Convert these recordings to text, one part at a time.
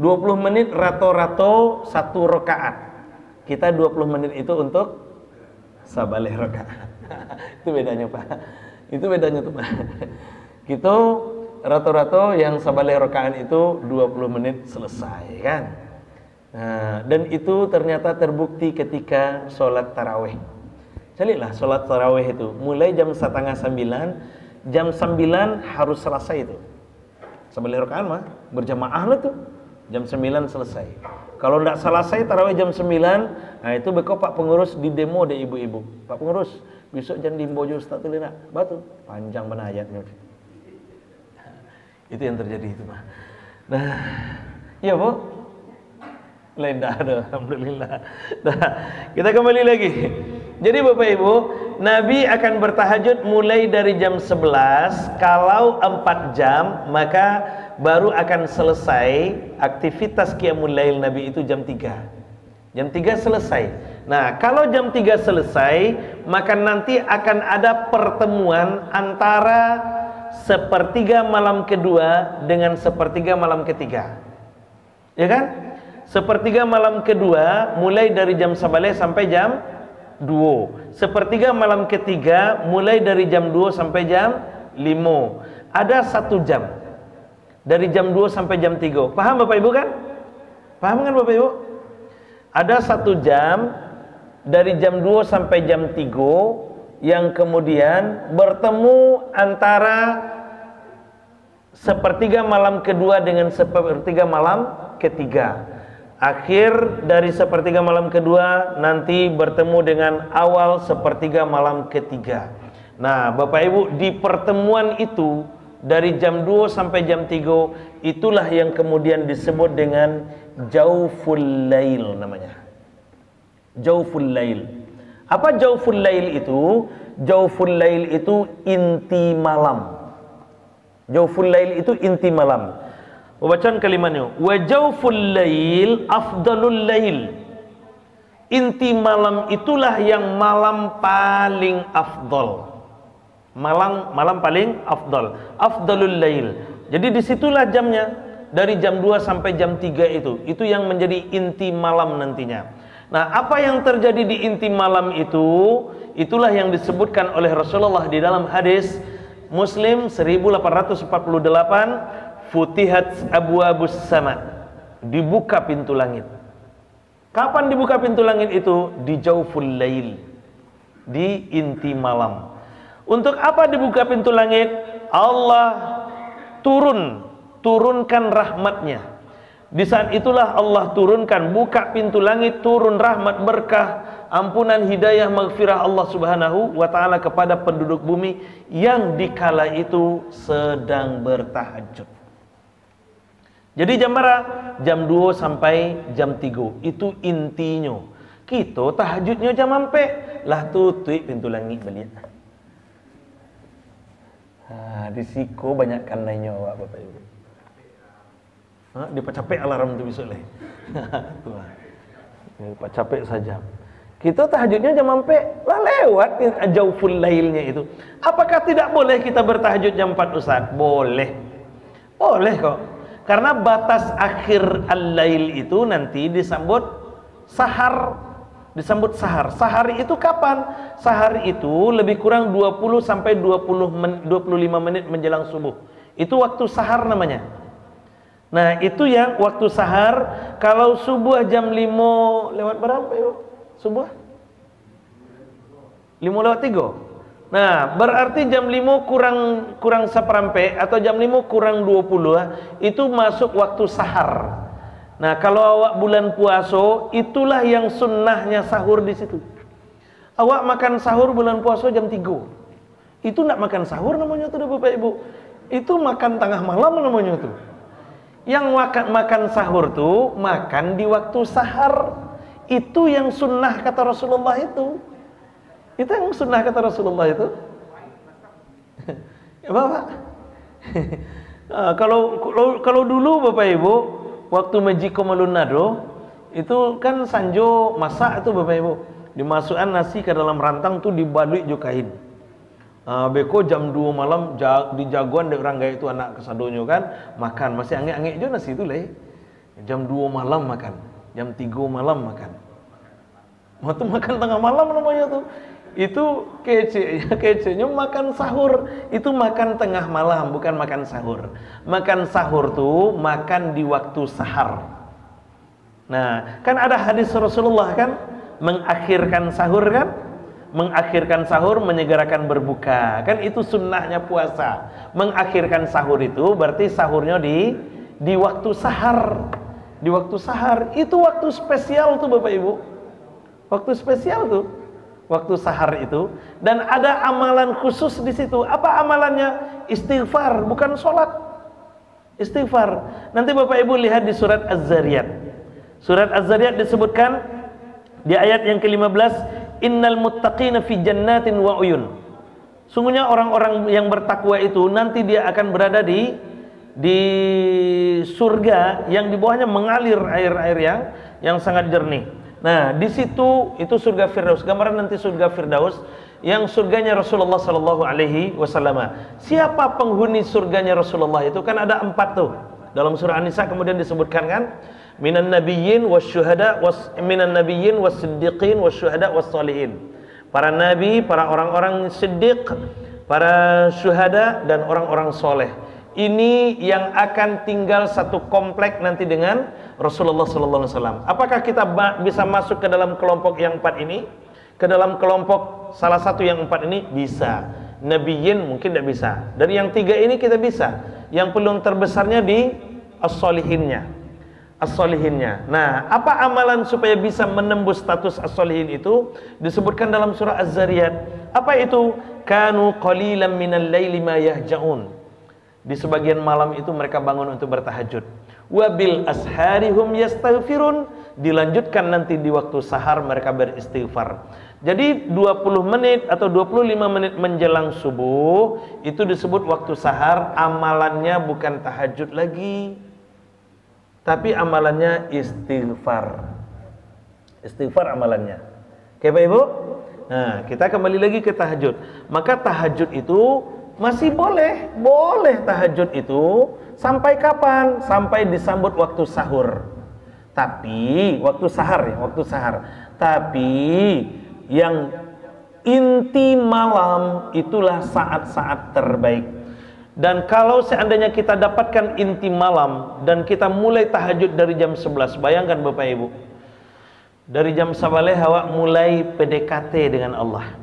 20 menit rato-rato 1 rakaat. Kita 20 menit itu untuk sabaleh rakaat. Itu bedanya, Pak. Itu bedanya tuh, Pak. Kita rato-rato yang sabaleh rakaat itu 20 menit selesai, kan? Nah, dan itu ternyata terbukti ketika sholat tarawih. Carilah sholat tarawih itu mulai jam 8:30, jam 9 harus selesai itu. Sabaleh rakaat mah berjamaah lah tuh. Jam 9 selesai. Kalau tidak selesai tarawih jam 9, nah itu beko Pak Pengurus di demo deh ibu-ibu. Pak Pengurus, besok jangan dimbojo Ustaz tuh nak. Batu, panjang benar ayatnya. Itu yang terjadi itu, Pak. Nah, iya, Bu. Lain dah ada, alhamdulillah. Nah, kita kembali lagi. Jadi Bapak Ibu, Nabi akan bertahajud mulai dari jam 11. Kalau 4 jam, maka baru akan selesai aktivitas qiyamul lail Nabi itu jam 3. Jam 3 selesai. Nah, kalau jam 3 selesai, maka nanti akan ada pertemuan antara sepertiga malam kedua dengan sepertiga malam ketiga. Ya kan? Sepertiga malam kedua mulai dari jam sabaleh sampai jam 2. Sepertiga malam ketiga mulai dari jam 2 sampai jam 5. Ada 1 jam. Dari jam 2 sampai jam 3. Paham Bapak Ibu kan? Paham kan Bapak Ibu? Ada 1 jam dari jam 2 sampai jam 3 yang kemudian bertemu antara sepertiga malam kedua dengan sepertiga malam ketiga. Akhir dari sepertiga malam kedua nanti bertemu dengan awal sepertiga malam ketiga. Nah, Bapak Ibu, di pertemuan itu dari jam 2 sampai jam 3 itulah yang kemudian disebut dengan Jauful Lail namanya. Jauful Lail. Apa Jauful Lail itu? Jauful Lail itu inti malam. Jauful Lail itu inti malam. Bacaan kalimatnya, wa jauful lail afdalul lail. Inti malam itulah yang malam paling afdal. Malam paling afdal. Afdalul lail. Jadi disitulah jamnya. Dari jam 2 sampai jam 3 itu. Itu yang menjadi inti malam nantinya. Nah, apa yang terjadi di inti malam itu? Itulah yang disebutkan oleh Rasulullah di dalam hadis Muslim 1848. Futihat abwabus sama, dibuka pintu langit. Kapan dibuka pintu langit itu? Di Jauful Lail, di inti malam. Untuk apa dibuka pintu langit? Allah turunkan rahmatnya. Di saat itulah Allah turunkan, buka pintu langit, turun rahmat, berkah, ampunan, hidayah, maghfirah Allah subhanahu wa ta'ala kepada penduduk bumi yang dikala itu sedang bertahajud. Jadi jam berapa? Jam 2 sampai jam 3. Itu intinya. Kita tahajudnya jam ampe lah tutup pintu langit balik. Di siku banyakkan lainnya Bapak Ibu. Dia capek alarm tu besok leh. Dia capek saja. Kita tahajudnya jam ampe lah lewat Jauful Lailnya itu. Apakah tidak boleh kita bertahajud jam 4 Ustaz? Boleh. Boleh kok. Karena batas akhir al-lail itu nanti disambut sahar. Disambut sahar. Sahar itu kapan? Sahar itu lebih kurang 20 sampai 25 menit menjelang subuh. Itu waktu sahar namanya. Nah, itu yang waktu sahar. Kalau subuh jam 5 lewat berapa yuk? Subuh? 5 lewat 3. Nah, berarti jam 5 kurang seperampe atau jam 5 kurang 20 itu masuk waktu sahar. Nah, kalau awak bulan puasa, itulah yang sunnahnya sahur di situ. Awak makan sahur bulan puasa jam 3. Itu nak makan sahur namanya tuh Bapak Ibu. Itu makan tengah malam namanya tuh. Yang makan sahur tuh makan di waktu sahar. Itu yang sunnah kata Rasulullah itu. Itu yang sunnah kata Rasulullah itu. Ya Bapak. Kalau dulu Bapak Ibu waktu Majiko Malunado itu kan sanjo masak itu Bapak Ibu. Dimasukkan nasi ke dalam rantang tuh dibalik jo kain. Beko jam 2 malam di jagoan dek orang gaya itu anak kesadonyo kan makan masih angek-angek jo nasi itu leh. Jam 2 malam makan, jam 3 malam makan. Waktu makan tengah malam namanya tuh. Itu kecenya makan sahur. Itu makan tengah malam, bukan makan sahur. Makan sahur tuh makan di waktu sahar. Nah, kan ada hadis Rasulullah kan, mengakhirkan sahur kan? Mengakhirkan sahur menyegerakan berbuka. Kan itu sunnahnya puasa. Mengakhirkan sahur itu berarti sahurnya di waktu sahar. Di waktu sahar itu waktu spesial tuh Bapak Ibu. Waktu spesial tuh. Waktu sahar itu, dan ada amalan khusus di situ. Apa amalannya? Istighfar, bukan sholat. Istighfar. Nanti Bapak Ibu lihat di surat Az-Zariyat. Surat Az-Zariyat disebutkan di ayat yang ke-15, innal muttaqina fi jannatin wa uyun. Sungguhnya orang-orang yang bertakwa itu nanti dia akan berada di surga yang di bawahnya mengalir air-air yang sangat jernih. Nah, di situ itu surga Firdaus. Gambaran nanti surga Firdaus yang surganya Rasulullah sallallahu alaihi wasallam. Siapa penghuni surganya Rasulullah itu? Kan ada 4 tuh. Dalam surah An-Nisa kemudian disebutkan kan, minan nabiyyin wasyuhada minan nabiyyin wasiddiqin wasyuhada wassalihin. Para nabi, para orang-orang siddiq, para syuhada dan orang-orang soleh. Ini yang akan tinggal satu komplek nanti dengan Rasulullah sallallahu alaihi wasallam. Apakah kita bisa masuk ke dalam kelompok yang 4 ini? Ke dalam kelompok salah satu yang 4 ini bisa. Nabiyyin mungkin tidak bisa. Dari yang 3 ini kita bisa. Yang peluang terbesarnya di as-solihinnya. As-solihinnya. Nah, apa amalan supaya bisa menembus status as-solihin itu? Disebutkan dalam surah Az-Zariyat. Apa itu? Kanu qalilan minal laili ma yahja'un. Di sebagian malam itu mereka bangun untuk bertahajud. Wabil asharihum yastaghfirun. Dilanjutkan nanti di waktu sahar mereka beristighfar. Jadi 20 menit atau 25 menit menjelang subuh itu disebut waktu sahar. Amalannya bukan tahajud lagi, tapi amalannya istighfar. Istighfar amalannya. Oke Pak Ibu? Nah, kita kembali lagi ke tahajud. Maka tahajud itu masih boleh tahajud itu sampai kapan? Sampai disambut waktu sahur. Tapi waktu sahar ya, waktu sahar. Tapi yang inti malam itulah saat-saat terbaik. Dan kalau seandainya kita dapatkan inti malam dan kita mulai tahajud dari jam 11, bayangkan Bapak Ibu, dari jam 11 awak mulai PDKT dengan Allah.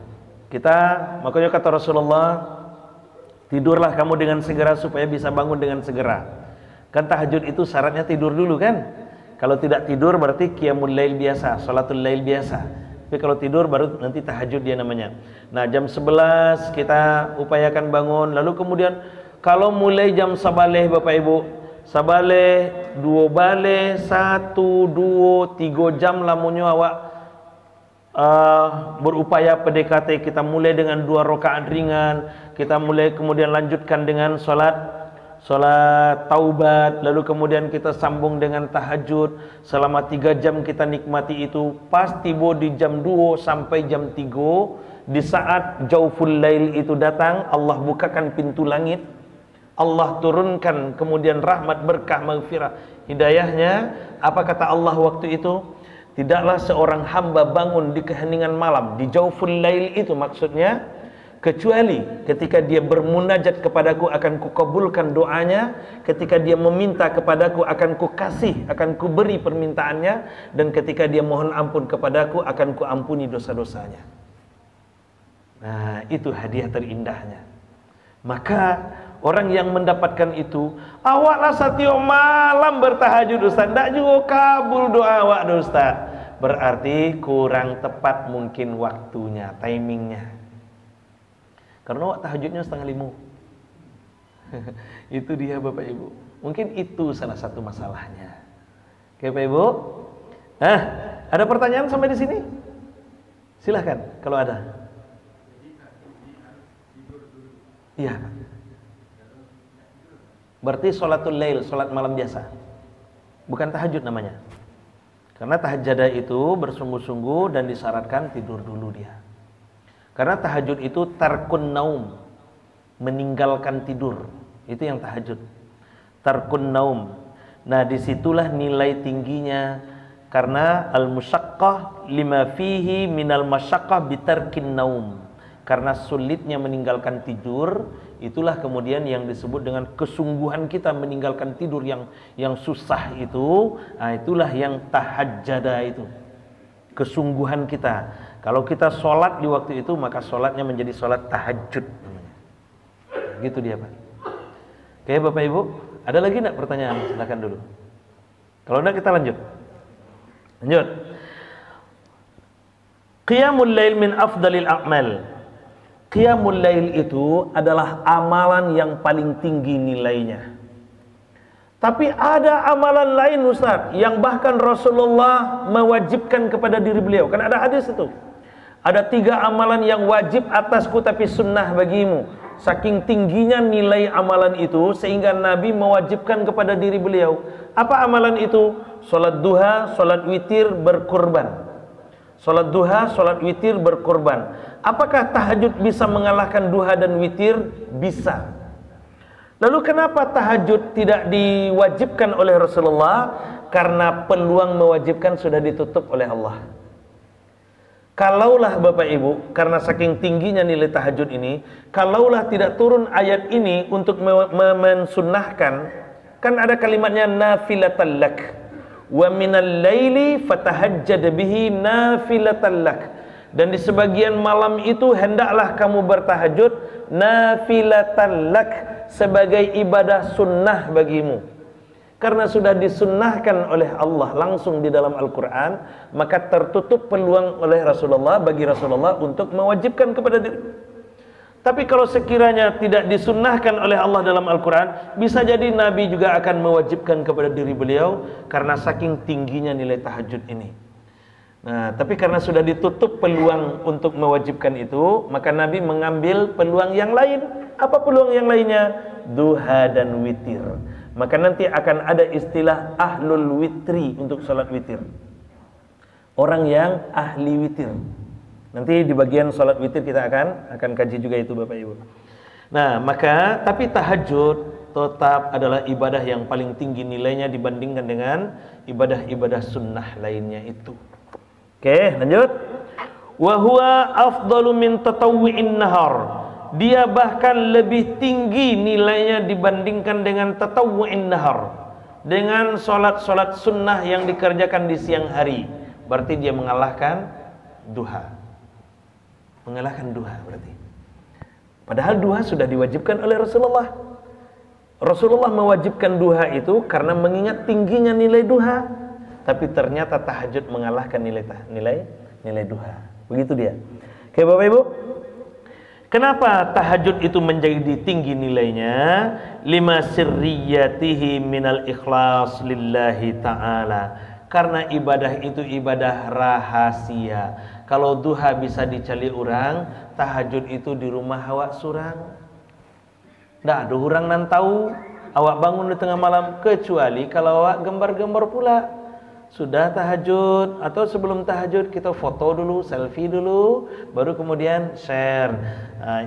Makanya kata Rasulullah, tidurlah kamu dengan segera supaya bisa bangun dengan segera. Kan tahajud itu syaratnya tidur dulu kan? Kalau tidak tidur berarti qiyamul lail biasa, salatul lail biasa. Tapi kalau tidur baru nanti tahajud dia namanya. Nah, jam 11 kita upayakan bangun. Lalu kemudian kalau mulai jam sabaleh Bapak Ibu, sabaleh, 2 baleh, 1, 2, 3 jam lamunnya awak berupaya PDKT. Kita mulai dengan 2 rakaat ringan, kita mulai kemudian lanjutkan dengan salat taubat, lalu kemudian kita sambung dengan tahajud selama 3 jam kita nikmati itu. Pas tiba di jam 2 sampai jam 3, di saat jauful lail itu datang, Allah bukakan pintu langit, Allah turunkan kemudian rahmat, berkah, maghfirah, hidayahnya. Apa kata Allah waktu itu? Tidaklah seorang hamba bangun di keheningan malam, di jauful lail itu maksudnya, kecuali ketika dia bermunajat kepadaku akan kukabulkan doanya, ketika dia meminta kepadaku akan kukasih, akan kuberi permintaannya, dan ketika dia mohon ampun kepadaku akan kuampuni dosa-dosanya. Nah, itu hadiah terindahnya. Maka orang yang mendapatkan itu, awaklah setiap malam bertahajud Ustaz, tak juga kabul doa awak Ustaz. Berarti kurang tepat mungkin waktunya, timingnya. Karena waktu tahajudnya 4:30. Itu dia Bapak Ibu. Mungkin itu salah satu masalahnya. Oke Bapak Ibu. Nah, ada pertanyaan sampai di sini? Silahkan kalau ada. Iya. Berarti sholatul lail, sholat malam biasa. Bukan tahajud namanya. Karena tahajud itu bersungguh-sungguh dan disyaratkan tidur dulu dia. Karena tahajud itu tarkun naum, meninggalkan tidur. Itu yang tahajud. Tarkun naum. Nah, disitulah nilai tingginya, karena al-musyaqqah lima fihi minal masyaqqah bitarkin naum. Karena sulitnya meninggalkan tidur, itulah kemudian yang disebut dengan kesungguhan kita meninggalkan tidur yang susah itu. Nah, itulah yang tahajjada itu. Kesungguhan kita. Kalau kita sholat di waktu itu, maka sholatnya menjadi sholat tahajud. Gitu dia, Pak. Oke, Bapak Ibu, ada lagi enggak pertanyaan? Silakan dulu. Kalau enggak kita lanjut. Lanjut. Qiyamul lail min afdalil a'mal. Qiyamul lail itu adalah amalan yang paling tinggi nilainya. Tapi ada amalan lain, Ustaz, yang bahkan Rasulullah mewajibkan kepada diri beliau. Kan ada hadis itu. Ada 3 amalan yang wajib atasku tapi sunnah bagimu. Saking tingginya nilai amalan itu sehingga Nabi mewajibkan kepada diri beliau. Apa amalan itu? Salat duha, salat witir, berkorban. Salat duha, salat witir, berkorban. Apakah tahajud bisa mengalahkan duha dan witir? Bisa. Lalu kenapa tahajud tidak diwajibkan oleh Rasulullah? Karena peluang mewajibkan sudah ditutup oleh Allah. Kalaulah Bapak Ibu, karena saking tingginya nilai tahajud ini, kalaulah tidak turun ayat ini untuk mensunnahkan, kan ada kalimatnya nafilatan lak. Wa minal laili fatahajjad bihi nafilatan lak. Dan di sebagian malam itu hendaklah kamu bertahajud nafilatan lak, sebagai ibadah sunnah bagimu. Karena sudah disunnahkan oleh Allah langsung di dalam Al-Quran, maka tertutup peluang oleh Rasulullah, bagi Rasulullah untuk mewajibkan kepada diri. Tapi kalau sekiranya tidak disunnahkan oleh Allah dalam Al-Quran, bisa jadi Nabi juga akan mewajibkan kepada diri beliau, karena saking tingginya nilai tahajud ini. Nah, tapi karena sudah ditutup peluang untuk mewajibkan itu, maka Nabi mengambil peluang yang lain. Apa peluang yang lainnya? Duha dan witir. Maka nanti akan ada istilah ahlul witri untuk salat witir. Orang yang ahli witir. Nanti di bagian salat witir kita akan kaji juga itu, Bapak Ibu. Nah, maka tapi tahajud tetap adalah ibadah yang paling tinggi nilainya dibandingkan dengan ibadah-ibadah sunnah lainnya itu. Oke, lanjut. Wa huwa afdalu min tatawwu'in nahar. Dia bahkan lebih tinggi nilainya dibandingkan dengan tatawwu'in nahar, dengan solat-solat sunnah yang dikerjakan di siang hari. Berarti dia mengalahkan duha. Mengalahkan duha berarti. Padahal duha sudah diwajibkan oleh Rasulullah. Rasulullah mewajibkan duha itu karena mengingat tingginya nilai duha. Tapi ternyata tahajud mengalahkan nilai duha. Begitu dia. Oke, Bapak Ibu. Kenapa tahajud itu menjadi tinggi nilainya? Lima sirriyatihi minal ikhlas lillahi ta'ala. Karena ibadah itu ibadah rahasia. Kalau duha bisa dicali orang, tahajud itu di rumah awak surang. Nggak ada orang nan tahu awak bangun di tengah malam, kecuali kalau awak gembar-gembar pula. Sudah tahajud atau sebelum tahajud kita foto dulu, selfie dulu, baru kemudian share.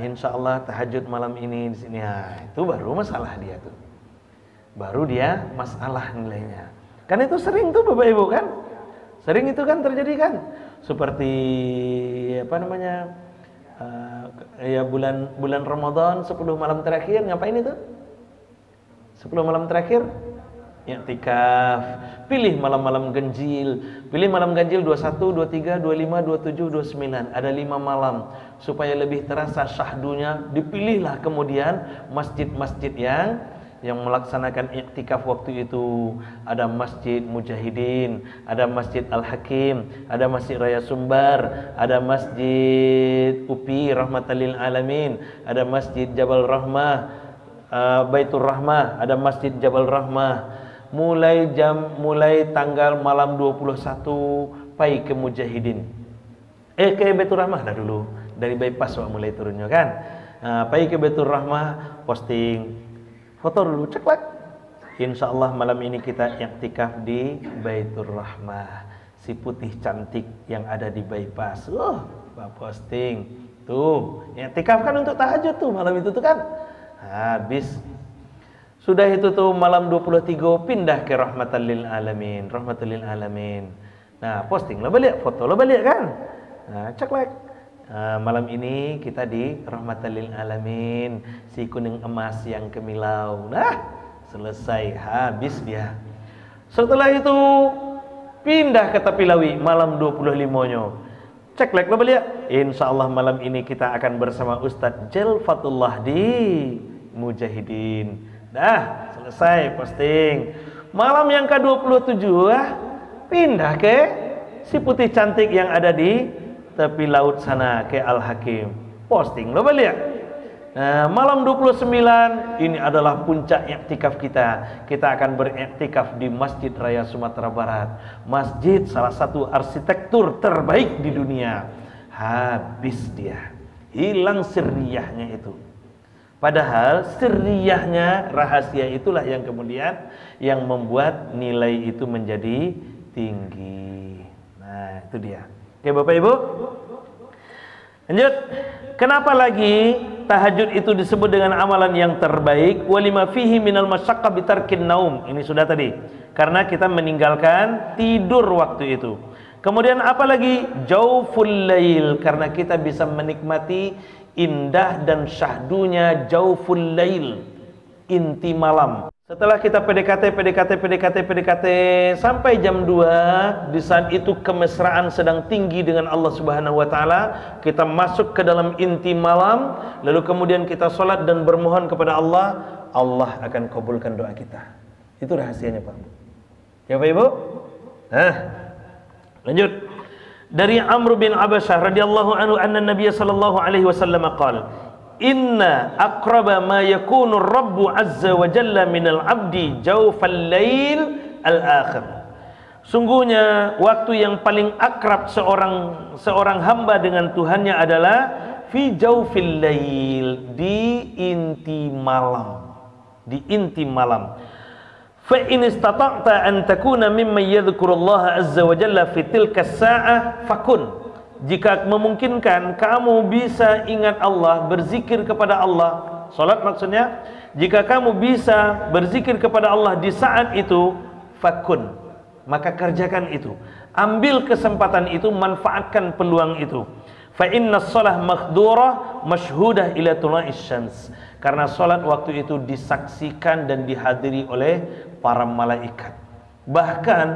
Insya Allah tahajud malam ini di sini. Itu baru masalah dia tuh. Baru dia masalah nilainya. Kan itu sering tuh Bapak Ibu kan? Sering itu kan terjadi kan? Seperti apa namanya? Ya bulan Ramadan 10 malam terakhir ngapain itu? 10 malam terakhir i'tikaf, pilih malam-malam ganjil. Pilih malam ganjil 21, 23, 25, 27, 29. Ada 5 malam. Supaya lebih terasa syahdunya, dipilihlah kemudian masjid-masjid yang melaksanakan i'tikaf waktu itu. Ada Masjid Mujahidin, ada Masjid Al-Hakim, ada Masjid Raya Sumbar, ada Masjid UPI Rahmatan lil Alamin, ada Masjid Jabal Rahmah, Baitur Rahmah, ada Masjid Jabal Rahmah. Mulai tanggal malam 21 pai ke Mujahidin. Ke Baitur Rahmah dah dulu. Dari bypass mulai turunnya kan. Pai ke Baitur Rahmah, posting foto dulu, ceklak. Insyaallah malam ini kita i'tikaf di Baitur Rahmah. Si putih cantik yang ada di bypass. Posting. Tuh, i'tikaf kan untuk tahajud tuh malam itu tuh kan. Habis Sudah itu tuh malam 23 pindah ke rahmatan lil alamin, rahmatan lil alamin. Nah, posting lo balik, foto lo balik kan. Nah, ceklek. Nah, malam ini kita di rahmatan lil alamin, si kuning emas yang kemilau. Nah, selesai, habis dia. Setelah itu pindah ke Tapilawi malam 25-nya. Ceklek lo balik. Insyaallah malam ini kita akan bersama Ustadz Jelfatullah di Mujahidin. Dah, selesai posting. Malam yang ke-27 pindah ke si putih cantik yang ada di tepi laut sana, ke Al-Hakim. Posting lo balik. Nah, malam 29 ini adalah puncak iktikaf kita. Kita akan beriktikaf di Masjid Raya Sumatera Barat. Masjid salah satu arsitektur terbaik di dunia. Habis dia. Hilang sirriyahnya itu. Padahal sirriyahnya, rahasia itulah yang kemudian yang membuat nilai itu menjadi tinggi. Nah, itu dia. Oke, Bapak Ibu. Lanjut. Kenapa lagi tahajud itu disebut dengan amalan yang terbaik? Walima fihi minal masyaqqa bitarkin naum. Ini sudah tadi. Karena kita meninggalkan tidur waktu itu. Kemudian apa lagi? Jauful lail, karena kita bisa menikmati indah dan syahdunya jauful lail, inti malam. Setelah kita PDKT sampai jam 2, di saat itu kemesraan sedang tinggi dengan Allah Subhanahu wa taala, kita masuk ke dalam inti malam, lalu kemudian kita sholat dan bermohon kepada Allah, Allah akan kabulkan doa kita. Itu rahasianya, Pak. Ya, Pak Ibu? Nah, lanjut. Dari Amr bin Abasyah radhiyallahu anhu anna Nabiy sallallahu alaihi wasallam qala inna aqraba ma yakunu Rabbu azza wa jalla minal abdi jawfal lail al-akhir. Sungguhnya waktu yang paling akrab seorang hamba dengan Tuhannya adalah fi jawfil lail, di inti malam, di inti malam. Fa in istata'ta an takuna mimman yadhkurullaha azza wa jalla fi tilka as-sa'ah fakun. Jika memungkinkan kamu bisa ingat Allah, berzikir kepada Allah, salat maksudnya, jika kamu bisa berzikir kepada Allah di saat itu, fakun, maka kerjakan itu. Ambil kesempatan itu, manfaatkan peluang itu. Fa inna shalah makhdurah masyhudah ila tula'is syams. Karena salat waktu itu disaksikan dan dihadiri oleh para malaikat. Bahkan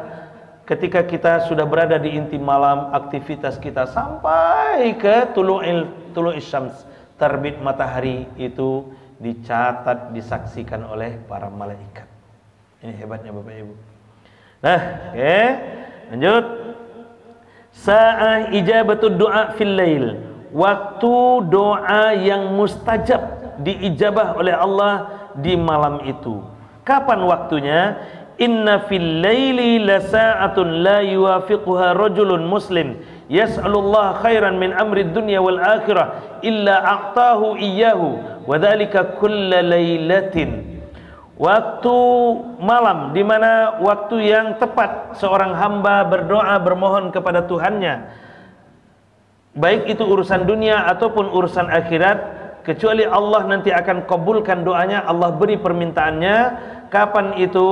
ketika kita sudah berada di inti malam, aktivitas kita sampai ke tulu'is syams, terbit matahari, itu dicatat, disaksikan oleh para malaikat. Ini hebatnya Bapak Ibu. Nah, oke, lanjut. Sa'ah ijabatud du'a fil lail. Waktu doa yang mustajab, diijabah oleh Allah di malam itu. Kapan waktunya? Inna fil laili lasa'atun la yuwafiquha rajulun muslim yas'alullah khairan min amri dunya wal akhirah illa a'tahu iyyahu wa dzalika kulla lailatin. Waktu malam, di mana waktu yang tepat seorang hamba berdoa, bermohon kepada Tuhannya, baik itu urusan dunia ataupun urusan akhirat, kecuali Allah nanti akan kabulkan doanya, Allah beri permintaannya. Kapan itu?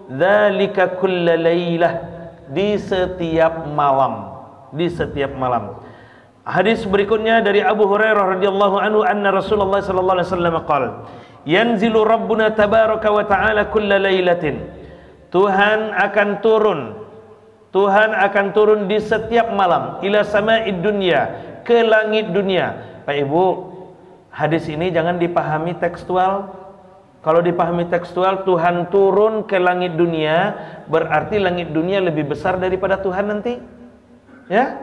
Dzalika kulla lailah, di setiap malam, di setiap malam. Hadis berikutnya dari Abu Hurairah radhiyallahu anhu anna Rasulullah sallallahu alaihi wasallam qala yanzilu rabbuna tabaraka wa ta'ala kulla lailatin. Tuhan akan turun di setiap malam ila sama'id dunya, ke langit dunia. Pak Ibu, hadis ini jangan dipahami tekstual. Kalau dipahami tekstual, Tuhan turun ke langit dunia, berarti langit dunia lebih besar daripada Tuhan nanti. Ya?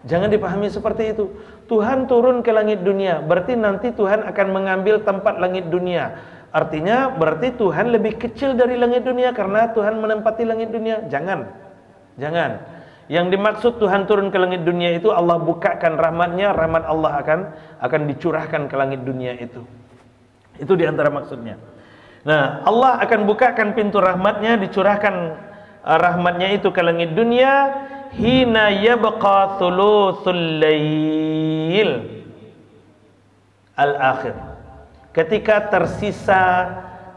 Jangan dipahami seperti itu. Tuhan turun ke langit dunia, berarti nanti Tuhan akan mengambil tempat langit dunia. Artinya berarti Tuhan lebih kecil dari langit dunia karena Tuhan menempati langit dunia. Jangan. Jangan. Yang dimaksud Tuhan turun ke langit dunia itu Allah bukakan rahmatnya, rahmat Allah akan dicurahkan ke langit dunia itu. Itu diantara maksudnya. Nah, Allah akan bukakan pintu rahmatnya, dicurahkan rahmatnya itu ke langit dunia. Hina yabqa thuluthul lail al-akhir, ketika tersisa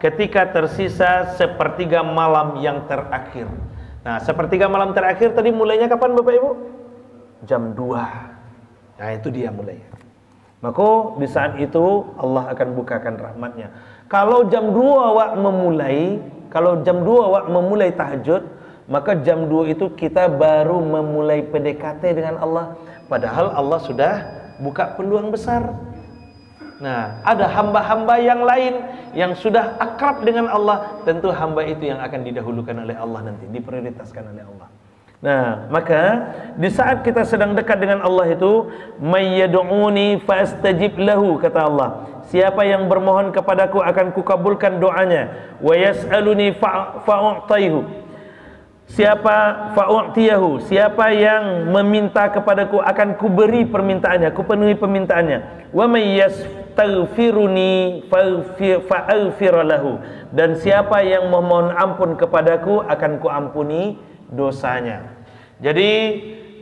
ketika tersisa sepertiga malam yang terakhir. Nah, sepertiga malam terakhir tadi mulainya kapan Bapak Ibu? Jam 2. Nah, itu dia mulainya. Maka di saat itu Allah akan bukakan rahmatnya. Kalau jam 2 wak memulai, tahajud, maka jam 2 itu kita baru memulai PDKT dengan Allah. Padahal Allah sudah buka peluang besar. Nah, ada hamba-hamba yang lain yang sudah akrab dengan Allah, tentu hamba itu yang akan didahulukan oleh Allah nanti, diprioritaskan oleh Allah. Nah, maka di saat kita sedang dekat dengan Allah itu, may yad'uni fastajib lahu, kata Allah. Siapa yang bermohon kepadaku akan kukabulkan doanya. Wa yas'aluni fa'u'taihu. Siapa yang meminta kepadaku akan kuberi permintaannya, kupenuhi permintaannya. Wa may yastaghfiruni fa'aghfir lahu. Dan siapa yang memohon ampun kepadaku akan kuampuni dosanya. Jadi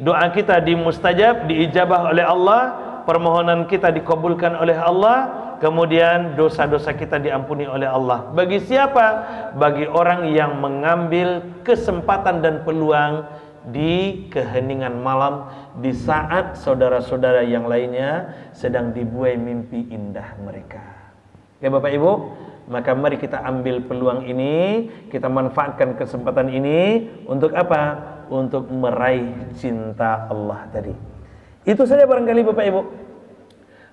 doa kita dimustajab, diijabah oleh Allah, permohonan kita dikabulkan oleh Allah, kemudian dosa-dosa kita diampuni oleh Allah. Bagi siapa? Bagi orang yang mengambil kesempatan dan peluang di keheningan malam, di saat saudara-saudara yang lainnya sedang dibuai mimpi indah mereka. Ya Bapak Ibu, maka mari kita ambil peluang ini, kita manfaatkan kesempatan ini untuk apa? Untuk meraih cinta Allah tadi. Itu saja barangkali Bapak Ibu.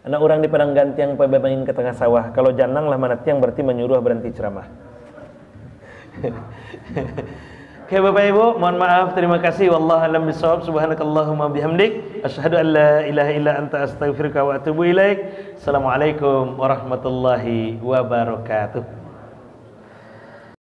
Anak orang di padang gantiang pebebangin ke tengah sawah. Kalau janang lah mana tiang berarti menyuruh berhenti ceramah. Oke Bapak Ibu, mohon maaf, terima kasih. Wallahu a'lam bishawab. Subhanakallahumma bihamdik, asyhadu an la ilaha illa anta astaghfiruka wa atubu ilaik. Assalamualaikum warahmatullahi wabarakatuh.